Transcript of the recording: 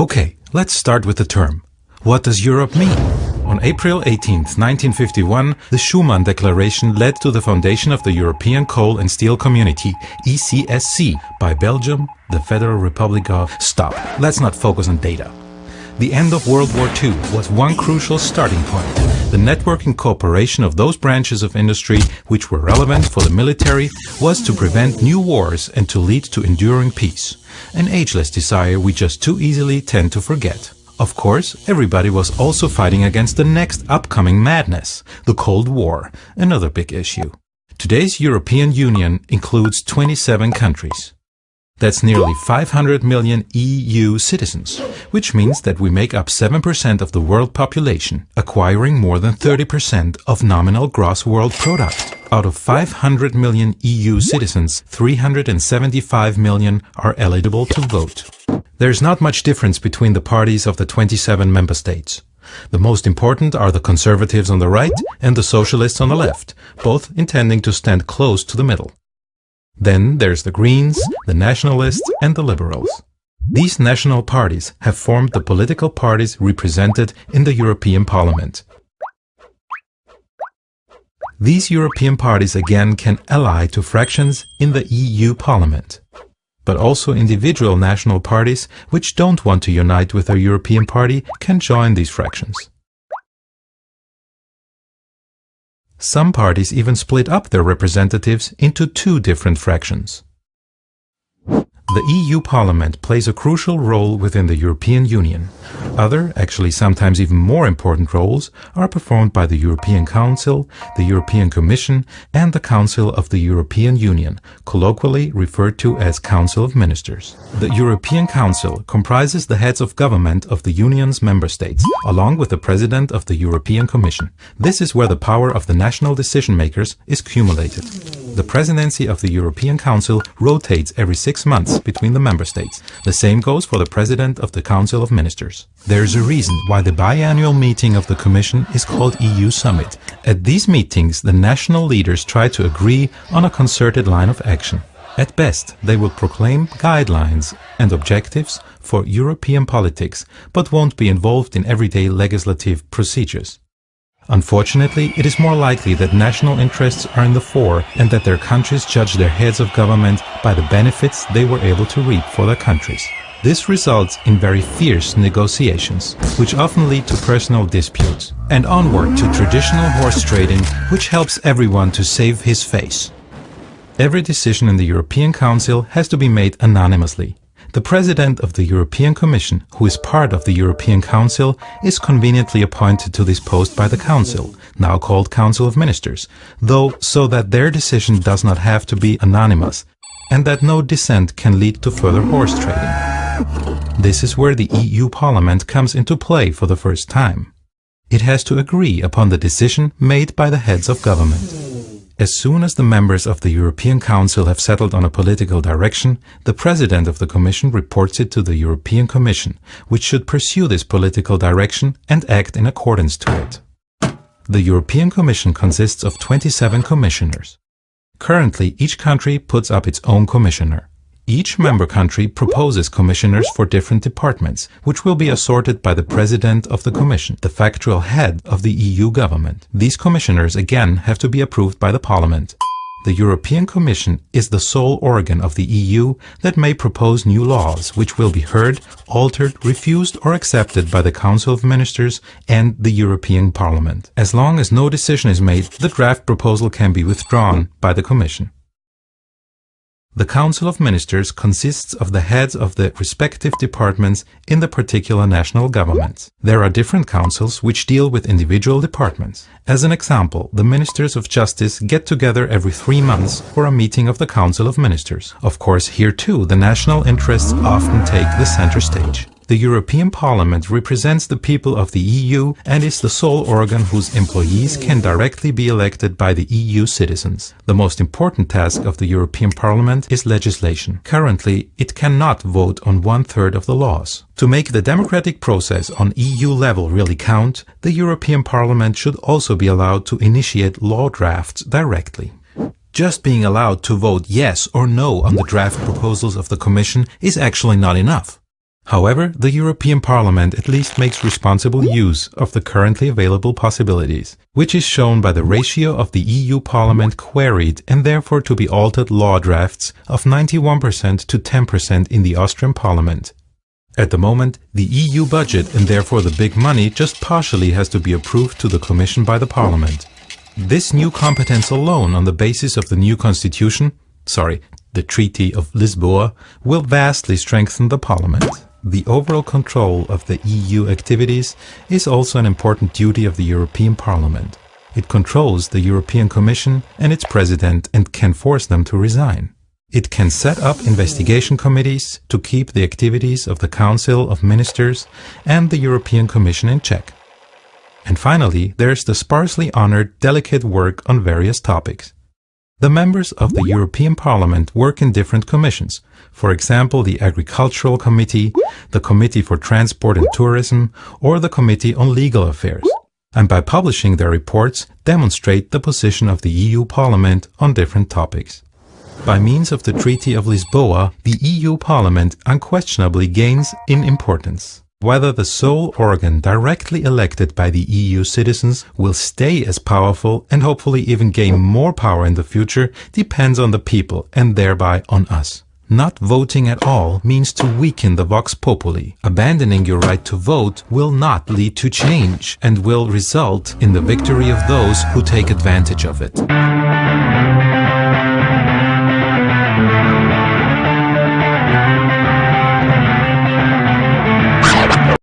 Okay, let's start with the term. What does Europe mean? On April 18, 1951, the Schuman Declaration led to the foundation of the European Coal and Steel Community, ECSC, by Belgium, the Federal Republic of... Stop, let's not focus on data. The end of World War II was one crucial starting point. The networking cooperation of those branches of industry which were relevant for the military was to prevent new wars and to lead to enduring peace. An ageless desire we just too easily tend to forget. Of course, everybody was also fighting against the next upcoming madness, the Cold War, another big issue. Today's European Union includes 27 countries. That's nearly 500 million EU citizens, which means that we make up 7% of the world population, acquiring more than 30% of nominal gross world product. Out of 500 million EU citizens, 375 million are eligible to vote. There's not much difference between the parties of the 27 member states. The most important are the conservatives on the right and the socialists on the left, both intending to stand close to the middle. Then there's the Greens, the Nationalists and the Liberals. These national parties have formed the political parties represented in the European Parliament. These European parties again can ally to fractions in the EU Parliament. But also individual national parties which don't want to unite with their European party can join these fractions. Some parties even split up their representatives into two different fractions. The EU Parliament plays a crucial role within the European Union. Other, actually sometimes even more important roles are performed by the European Council, the European Commission and the Council of the European Union, colloquially referred to as Council of Ministers. The European Council comprises the heads of government of the Union's member states, along with the President of the European Commission. This is where the power of the national decision makers is cumulated. The presidency of the European Council rotates every 6 months between the member states. The same goes for the President of the Council of Ministers. There is a reason why the biannual meeting of the Commission is called EU Summit. At these meetings, the national leaders try to agree on a concerted line of action. At best, they will proclaim guidelines and objectives for European politics, but won't be involved in everyday legislative procedures. Unfortunately, it is more likely that national interests are in the fore and that their countries judge their heads of government by the benefits they were able to reap for their countries. This results in very fierce negotiations, which often lead to personal disputes, and onward to traditional horse trading, which helps everyone to save his face. Every decision in the European Council has to be made anonymously. The President of the European Commission, who is part of the European Council, is conveniently appointed to this post by the Council, now called Council of Ministers, though so that their decision does not have to be anonymous, and that no dissent can lead to further horse trading. This is where the EU Parliament comes into play for the first time. It has to agree upon the decision made by the heads of government. As soon as the members of the European Council have settled on a political direction, the President of the Commission reports it to the European Commission, which should pursue this political direction and act in accordance to it. The European Commission consists of 27 commissioners. Currently, each country puts up its own commissioner. Each member country proposes commissioners for different departments, which will be assorted by the President of the Commission, the factual head of the EU government. These commissioners again have to be approved by the Parliament. The European Commission is the sole organ of the EU that may propose new laws, which will be heard, altered, refused or accepted by the Council of Ministers and the European Parliament. As long as no decision is made, the draft proposal can be withdrawn by the Commission. The Council of Ministers consists of the heads of the respective departments in the particular national governments. There are different councils which deal with individual departments. As an example, the Ministers of Justice get together every 3 months for a meeting of the Council of Ministers. Of course, here too, the national interests often take the center stage. The European Parliament represents the people of the EU and is the sole organ whose employees can directly be elected by the EU citizens. The most important task of the European Parliament is legislation. Currently, it cannot vote on 1/3 of the laws. To make the democratic process on EU level really count, the European Parliament should also be allowed to initiate law drafts directly. Just being allowed to vote yes or no on the draft proposals of the Commission is actually not enough. However, the European Parliament at least makes responsible use of the currently available possibilities, which is shown by the ratio of the EU Parliament queried and therefore to be altered law drafts of 91% to 10% in the Austrian Parliament. At the moment, the EU budget and therefore the big money just partially has to be approved to the Commission by the Parliament. This new competence alone on the basis of the new constitution, the Treaty of Lisboa, will vastly strengthen the Parliament. The overall control of the EU activities is also an important duty of the European Parliament. It controls the European Commission and its president and can force them to resign. It can set up investigation committees to keep the activities of the Council of Ministers and the European Commission in check. And finally, there's the sparsely honored delicate work on various topics. The members of the European Parliament work in different commissions, for example the Agricultural Committee, the Committee for Transport and Tourism, or the Committee on Legal Affairs, and by publishing their reports demonstrate the position of the EU Parliament on different topics. By means of the Treaty of Lisboa, the EU Parliament unquestionably gains in importance. Whether the sole organ directly elected by the EU citizens will stay as powerful and hopefully even gain more power in the future depends on the people and thereby on us. Not voting at all means to weaken the vox populi. Abandoning your right to vote will not lead to change and will result in the victory of those who take advantage of it.